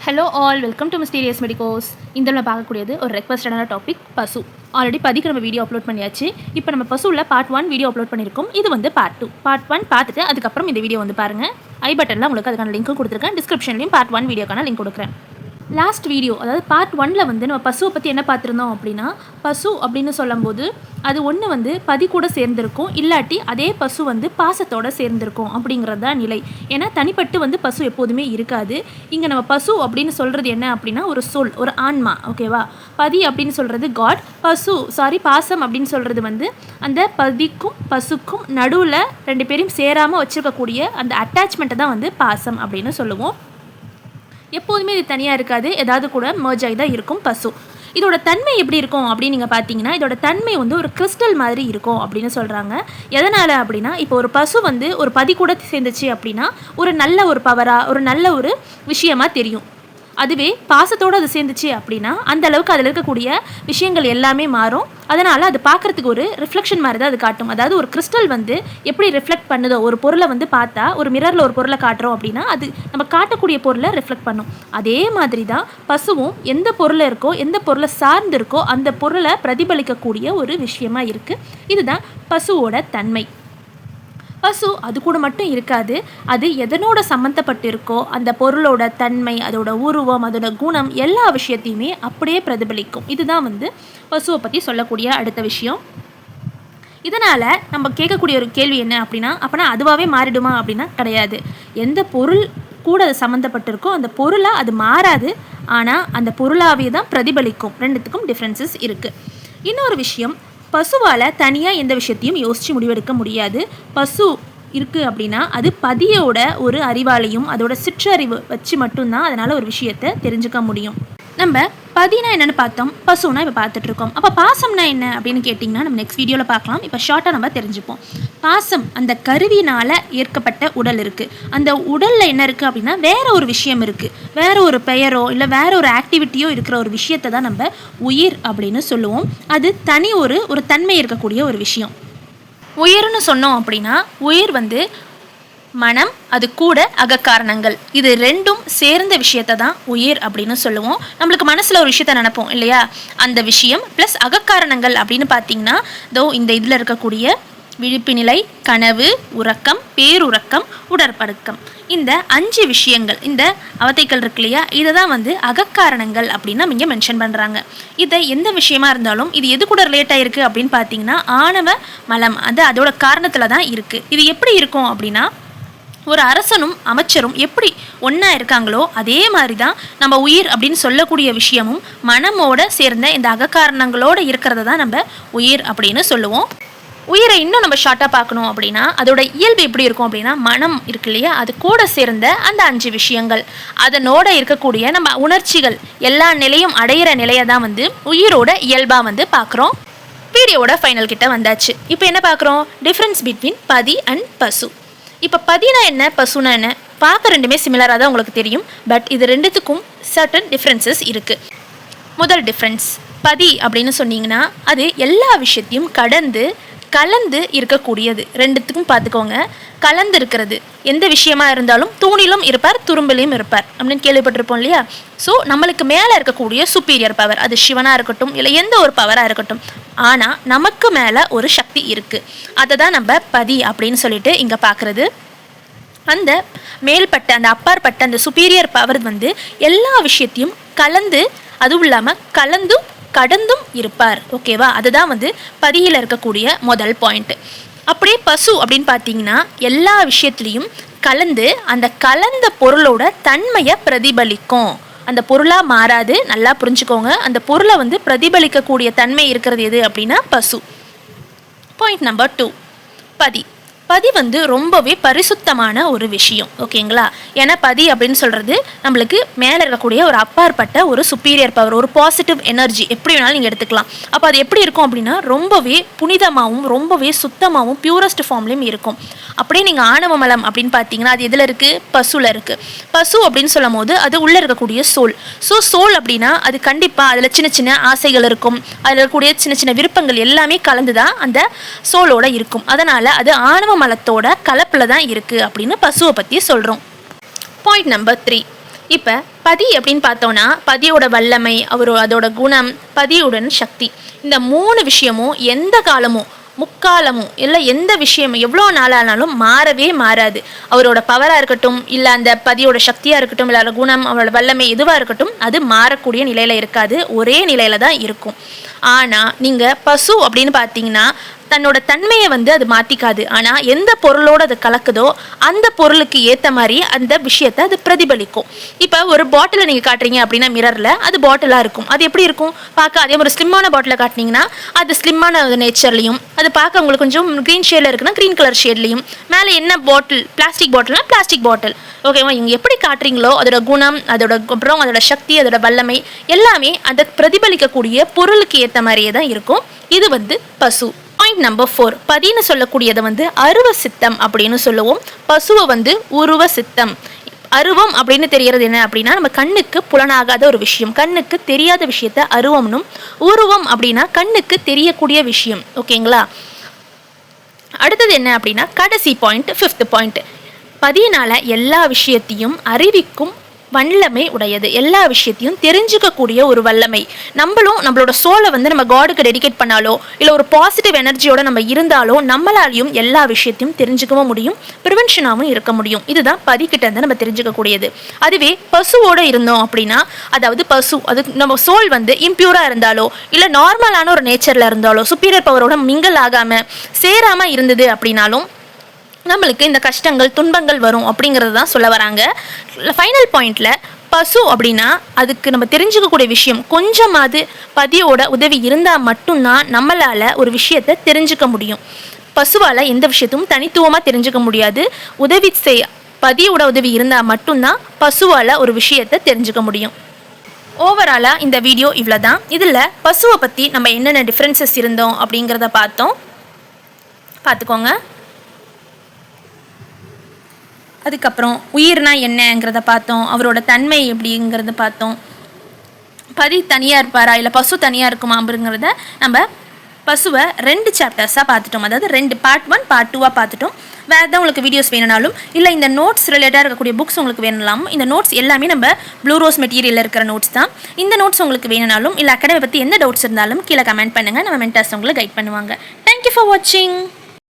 Hello all, welcome to mysterious medicos. இந்த நம்ம பார்க்கக்கூடியது ஒரு ரெக்வஸ்டடான டாபிக், பசு. ஆல்ரெடி பதிக்கு நம்ம வீடியோ அப்லோட் பண்ணியாச்சு. இப்போ நம்ம பசுவில் பார்ட் 1 வீடியோ அப்லோட் பண்ணியிருக்கோம். இது வந்து பார்ட் 2. பார்ட் 1 பார்த்துட்டு அதுக்கப்புறம் இந்த வீடியோ வந்து பாருங்கள். ஐ பட்டனில் உங்களுக்கு அதுக்கான லிங்க்கும் கொடுத்துருக்கேன். டிஸ்கிரிப்ஷன்லையும் பார்ட் 1 வீடியோக்கான லிங்க் கொடுக்குறேன். லாஸ்ட் வீடியோ, அதாவது பார்ட் 1ல் வந்து நம்ம பசுவை பற்றி என்ன பார்த்துருந்தோம் அப்படின்னா, பசு அப்படின்னு சொல்லும்போது அது ஒன்று வந்து பதி கூட சேர்ந்திருக்கும், இல்லாட்டி அதே பசு வந்து பாசத்தோடு சேர்ந்திருக்கும் அப்படிங்கிறது தான் நிலை. ஏன்னா தனிப்பட்டு வந்து பசு எப்போதுமே இருக்காது. இங்கே நம்ம பசு அப்படின்னு சொல்கிறது என்ன அப்படின்னா ஒரு சொல், ஒரு ஆன்மா, ஓகேவா. பதி அப்படின்னு சொல்கிறது காட், பாசம் அப்படின்னு சொல்கிறது வந்து அந்த பதிக்கும் பசுக்கும் நடுவில் ரெண்டு பேரையும் சேராமல் வச்சுருக்கக்கூடிய அந்த அட்டாச்மெண்ட்டை தான் வந்து பாசம் அப்படின்னு சொல்லுவோம். எப்போதுமே இது தனியாக இருக்காது, ஏதாவது கூட மர்ஜ் ஆகி தான் இருக்கும் பசு. இதோட தன்மை எப்படி இருக்கும் அப்படின்னு நீங்கள் பார்த்தீங்கன்னா, இதோட தன்மை வந்து ஒரு கிறிஸ்டல் மாதிரி இருக்கும் அப்படின்னு சொல்கிறாங்க. எதனால் அப்படின்னா, இப்போ ஒரு பசு வந்து ஒரு பதி கூட சேர்ந்துச்சு அப்படின்னா ஒரு நல்ல ஒரு பவராக, ஒரு நல்ல ஒரு விஷயமாக தெரியும். அதுவே பாசத்தோடு அது சேர்ந்துச்சு அப்படின்னா அந்த அளவுக்கு அதில் இருக்கக்கூடிய விஷயங்கள் எல்லாமே மாறும். அதனால் அது பார்க்குறதுக்கு ஒரு ரிஃப்ளெக்ஷன் மாதிரி தான் அது காட்டும். அதாவது ஒரு கிறிஸ்டல் வந்து எப்படி ரிஃப்ளெக்ட் பண்ணுதோ, ஒரு பொருளை வந்து பார்த்தா ஒரு மிரரில் ஒரு பொருளை காட்டுறோம் அப்படின்னா அது நம்ம காட்டக்கூடிய பொருளை ரிஃப்ளெக்ட் பண்ணும். அதே மாதிரி தான் பசுவும் எந்த பொருளை இருக்கோ, எந்த பொருளை சார்ந்து இருக்கோ அந்த பொருளை பிரதிபலிக்கக்கூடிய ஒரு விஷயமா இருக்குது. இதுதான் பசுவோட தன்மை. பசு அது கூட மட்டும் இருக்காது, அது எதனோட சம்மந்தப்பட்டு இருக்கோ அந்த பொருளோட தன்மை, அதோட உருவம், அதோட குணம், எல்லா விஷயத்தையுமே அப்படியே பிரதிபலிக்கும். இதுதான் வந்து பசுவை பற்றி சொல்லக்கூடிய அடுத்த விஷயம். இதனால் நம்ம கேட்கக்கூடிய ஒரு கேள்வி என்ன அப்படின்னா, அப்போனா அதுவாகவே மாறிடுமா அப்படின்னா கிடையாது. எந்த பொருள் கூட அது சம்மந்தப்பட்டிருக்கோ அந்த பொருளாக அது மாறாது, ஆனால் அந்த பொருளாகவே தான் பிரதிபலிக்கும். ரெண்டுத்துக்கும் டிஃப்ரென்சஸ் இருக்குது. இன்னொரு விஷயம், பசுவால் தனியாக எந்த விஷயத்தையும் யோசித்து முடிவெடுக்க முடியாது. பசு இருக்குது அப்படின்னா அது பதியோட ஒரு அறிவாலையும் அதோட சிற்றறிவு வச்சு மட்டும்தான் அதனால் ஒரு விஷயத்தை தெரிஞ்சுக்க முடியும். நம்ம பதினா என்னென்னு பார்த்தோம், பசுனா இப்போ பார்த்துட்ருக்கோம். அப்போ பாசம்னா என்ன அப்படின்னு கேட்டிங்கன்னா நம்ம நெக்ஸ்ட் வீடியோவில் பார்க்கலாம். இப்போ ஷார்ட்டாக நம்ம தெரிஞ்சுப்போம். பாசம் அந்த கருவினால் ஏற்கப்பட்ட உடல் இருக்குது. அந்த உடலில் என்ன இருக்குது அப்படின்னா வேறு ஒரு விஷயம் இருக்குது, வேறு ஒரு பெயரோ இல்லை வேறு ஒரு ஆக்டிவிட்டியோ இருக்கிற ஒரு விஷயத்தை தான் நம்ம உயிர் அப்படின்னு சொல்லுவோம். அது தனி ஒரு தன்மை இருக்கக்கூடிய ஒரு விஷயம். உயிர்னு சொன்னோம் அப்படின்னா உயிர் வந்து மனம், அது கூட அகக்காரணங்கள், இது ரெண்டும் சேர்ந்த விஷயத்தை தான் உயிர் அப்படின்னு சொல்லுவோம். நம்மளுக்கு மனசில் ஒரு விஷயத்த நினைப்போம் இல்லையா, அந்த விஷயம் ப்ளஸ் அகக்காரணங்கள் அப்படின்னு பார்த்தீங்கன்னா இந்த இதில் இருக்கக்கூடிய விழிப்பு நிலை, கனவு, உறக்கம், பேருறக்கம், உடற்படுக்கம், இந்த 5 விஷயங்கள், இந்த அவத்தைகள் இருக்கு இல்லையா, இதை தான் வந்து அகக்காரணங்கள் அப்படின்னு நம்ம இங்கே மென்ஷன் பண்ணுறாங்க. இதை எந்த விஷயமா இருந்தாலும் இது எது கூட ரிலேட் ஆகிருக்கு அப்படின்னு பார்த்தீங்கன்னா ஆணவ மலம், அது அதோட காரணத்தில் தான் இருக்குது. இது எப்படி இருக்கும் அப்படின்னா, ஒரு அரசனும் அமைச்சரும் எப்படி ஒன்றா இருக்காங்களோ அதே மாதிரி தான் நம்ம உயிர் அப்படின்னு சொல்லக்கூடிய விஷயமும் மனமோட சேர்ந்த இந்த அகக்காரணங்களோடு இருக்கிறத தான் நம்ம உயிர் அப்படின்னு சொல்லுவோம். உயிரை இன்னும் நம்ம ஷார்ட்டாக பார்க்கணும் அப்படின்னா அதோட இயல்பு எப்படி இருக்கும் அப்படின்னா, மனம் இருக்கு இல்லையா, அது கூட சேர்ந்த அந்த 5 விஷயங்கள், அதனோட இருக்கக்கூடிய நம்ம உணர்ச்சிகள் எல்லா நிலையும் அடையிற நிலையை தான் வந்து உயிரோட இயல்பாக வந்து பார்க்குறோம். வீடியோட ஃபைனல் கிட்ட வந்தாச்சு. இப்போ என்ன பார்க்குறோம், டிஃப்ரென்ஸ் பிட்வீன் பதி அண்ட் பசு. இப்போ பதினா என்ன, பசுனா என்ன, பார்க்க ரெண்டுமே சிமிலராக தான் உங்களுக்கு தெரியும். பட் இது ரெண்டுத்துக்கும் சர்டன் டிஃப்ரென்சஸ் இருக்குது. முதல் டிஃப்ரென்ஸ், பதி அப்படின்னு சொன்னீங்கன்னா அது எல்லா விஷயத்தையும் கலந்து இருக்கக்கூடியது. ரெண்டுத்துக்கும் பார்த்துக்கோங்க, கலந்து இருக்கிறது. எந்த விஷயமா இருந்தாலும் தூணிலும் இருப்பார், துரும்பிலையும் இருப்பார் அப்படின்னு கேள்விப்பட்டிருப்போம் இல்லையா. ஸோ நம்மளுக்கு மேலே இருக்கக்கூடிய சுப்பீரியர் பவர், அது சிவனாக இருக்கட்டும் இல்லை எந்த ஒரு பவராக இருக்கட்டும், ஆனால் நமக்கு மேலே ஒரு சக்தி இருக்குது. அதை தான் நம்ம பதி அப்படின்னு சொல்லிட்டு இங்கே பார்க்குறது. அந்த மேல்பட்ட அந்த அப்பாற்பட்ட அந்த சுப்பீரியர் பவர் வந்து எல்லா விஷயத்தையும் கலந்து, அதுவும் இல்லாமல் கடந்தும் இருப்பார், ஓகேவா. அதுதான் வந்து பதியில் இருக்கக்கூடிய முதல் பாயிண்ட். அப்படியே பசு அப்படின்னு பார்த்தீங்கன்னா எல்லா விஷயத்துலேயும் அந்த கலந்த பொருளோட தன்மையை பிரதிபலிக்கும். அந்த பொருளாக மாறாது, நல்லா புரிஞ்சுக்கோங்க. அந்த பொருளை வந்து பிரதிபலிக்கக்கூடிய தன்மை இருக்கிறது எது அப்படின்னா பசு. பாயிண்ட் நம்பர் 2, பதி வந்து ரொம்பவே பரிசுத்தமான ஒரு விஷயம், ஓகேங்களா. ஏன்னா பதி அப்படின்னு சொல்கிறது நம்மளுக்கு மேலே இருக்கக்கூடிய ஒரு அப்பாற்பட்ட ஒரு சுப்பீரியர் பவர், ஒரு பாசிட்டிவ் எனர்ஜி, எப்படி வேணாலும் நீங்கள் எடுத்துக்கலாம். அப்போ அது எப்படி இருக்கும் அப்படின்னா ரொம்பவே புனிதமாகவும் ரொம்பவே சுத்தமாகவும் பியூரஸ்ட் ஃபார்ம்லேயும் இருக்கும். அப்படியே நீங்கள் ஆணவ மலம் அப்படின்னு பார்த்தீங்கன்னா அது எதில் இருக்குது, பசுவில் இருக்குது. பசு அப்படின்னு சொல்லும் போது அது உள்ளே இருக்கக்கூடிய சோல். சோல் அப்படின்னா அது கண்டிப்பாக அதில் சின்ன சின்ன ஆசைகள் இருக்கும், அதில் இருக்கக்கூடிய சின்ன சின்ன விருப்பங்கள் எல்லாமே கலந்து தான் அந்த சோலோட இருக்கும். அதனால் அது ஆணவ மலத்தோட கலப்பில் தான் இருக்குது அப்படின்னு பசுவை பற்றி சொல்கிறோம். பாயிண்ட் நம்பர் 3, இப்போ பதி அப்படின்னு பார்த்தோன்னா பதியோட வல்லமை, அதோட குணம், பதியுடன் சக்தி, இந்த 3 விஷயமும் எந்த காலமும் முக்காலமும் இல்லை எந்த விஷயமும் எவ்வளோ நாளானாலும் மாறவே மாறாது. அவரோட பவராக இருக்கட்டும், இல்லை அந்த பதியோட சக்தியாக இருக்கட்டும், இல்லை குணம், அவரோட வல்லமை எதுவாக இருக்கட்டும், அது மாறக்கூடிய நிலையில் இருக்காது, ஒரே நிலையில் தான் இருக்கும். ஆனால் நீங்கள் பசு அப்படின்னு பார்த்தீங்கன்னா தன்னோட தன்மையை அது மாற்றிக்காது. ஆனால் எந்த பொருளோடு அது கலக்குதோ அந்த பொருளுக்கு ஏற்ற மாதிரி அந்த விஷயத்தை அது பிரதிபலிக்கும். இப்போ ஒரு பாட்டிலை நீங்கள் காட்டுறீங்க அப்படின்னா மிரரில் அது பாட்டிலாக இருக்கும். அது எப்படி இருக்கும் பார்க்க? அதே ஒரு ஸ்லிம்மான பாட்டிலை காட்டினீங்கன்னா அது ஸ்லிம்மான நேச்சர்லையும், அது பார்க்க உங்களுக்கு கொஞ்சம் க்ரீன் ஷேடில் இருக்குன்னா க்ரீன் கலர் ஷேட்லையும், மேலே என்ன பாட்டில் பிளாஸ்டிக் பாட்டில்னா பிளாஸ்டிக் பாட்டில். ஓகேவா? இங்கே எப்படி காட்டுறீங்களோ அதோட குணம், அப்புறம் அதோட சக்தி, அதோட வல்லமை எல்லாமே அதை பிரதிபலிக்கக்கூடிய பொருளுக்கு ஏற்ற மாதிரியே தான் இருக்கும். இது பசு. பாயிண்ட் நம்பர் 4, பதின்னு சொல்லக்கூடியதை அருவ சித்தம் அப்படின்னு சொல்லுவோம். பசுவை உருவ சித்தம். அருவம் அப்படின்னு தெரியறது என்ன அப்படின்னா நம்ம கண்ணுக்கு புலனாகாத ஒரு விஷயம், கண்ணுக்கு தெரியாத விஷயத்த அருவம்னும், உருவம் அப்படின்னா கண்ணுக்கு தெரியக்கூடிய விஷயம். ஓகேங்களா? அடுத்தது என்ன அப்படின்னா கடைசி பாயிண்ட், 5th பாயிண்ட், பதியினால எல்லா விஷயத்தையும் அறிவிக்கும் வல்லமை உடையது. எல்லா விஷயத்தையும் தெரிஞ்சுக்கக்கூடிய ஒரு வல்லமை. நம்மளோட சோலை நம்ம காடுக்கு டெடிகேட் பண்ணாலோ இல்லை ஒரு பாசிட்டிவ் எனர்ஜியோட நம்ம இருந்தாலோ நம்மளாலையும் எல்லா விஷயத்தையும் தெரிஞ்சுக்கவும் முடியும், ப்ரிவென்ஷனாகவும் இருக்க முடியும். இதுதான் பதிக்கிட்ட நம்ம தெரிஞ்சுக்கக்கூடியது. அதுவே பசுவோட இருந்தோம் அப்படின்னா, அதாவது பசு அது நம்ம சோல் இம்பியூராக இருந்தாலோ இல்லை நார்மலான ஒரு நேச்சரில் இருந்தாலோ சுப்பீரியர் பவரோட மிங்கல் ஆகாமல் சேராமல் இருந்தது அப்படின்னாலும் நம்மளுக்கு இந்த கஷ்டங்கள் துன்பங்கள் வரும் அப்படிங்கிறது தான் சொல்ல வராங்க. ஃபைனல் பாயிண்டில் பசு அப்படின்னா அதுக்கு நம்ம தெரிஞ்சுக்கக்கூடிய விஷயம் கொஞ்சமாவது பதியோட உதவி இருந்தால் மட்டும்தான் நம்மளால் ஒரு விஷயத்தை தெரிஞ்சுக்க முடியும். பசுவால் எந்த விஷயத்தையும் தனித்துவமாக தெரிஞ்சுக்க முடியாது. பதியோட உதவி இருந்தால் மட்டும்தான் பசுவால் ஒரு விஷயத்தை தெரிஞ்சுக்க முடியும். ஓவராலாக இந்த வீடியோ இவ்வளோ தான். இதில் பசுவை பற்றி நம்ம என்னென்ன டிஃப்ரென்சஸ் இருந்தோம் அப்படிங்கிறத பார்த்துக்கோங்க. அதுக்கப்புறம் உயிர்னா என்னங்கிறத பார்த்தோம், அவரோட தன்மை எப்படிங்கிறத பார்த்தோம். பதி தனியாக இருப்பாரா இல்லை பசு தனியாக இருக்குமாங்கிறத நம்ம பசுவை 2 சாப்டர்ஸாக பார்த்துட்டோம். அதாவது 2 பார்ட் 1 பார்ட் 2 பார்த்துட்டோம். வேறு எதாவது உங்களுக்கு வீடியோஸ் வேணுனாலும் இல்லை இந்த நோட்ஸ் ரிலேட்டாக இருக்கக்கூடிய புக்ஸ் உங்களுக்கு வேணுனாலும், இந்த நோட்ஸ் எல்லாமே நம்ம ப்ளூ ரோஸ் மெட்டீரியலில் இருக்கிற நோட்ஸ் தான். இந்த நோட்ஸ் உங்களுக்கு வேணுனாலும் இல்லை அகாடமி பற்றி எந்த டவுட்ஸ் இருந்தாலும் கீழே கமெண்ட் பண்ணுங்கள், நம்ம மென்டர்ஸ் உங்களை கைட் பண்ணுவாங்க. தேங்க்யூ ஃபார் வாட்சிங்.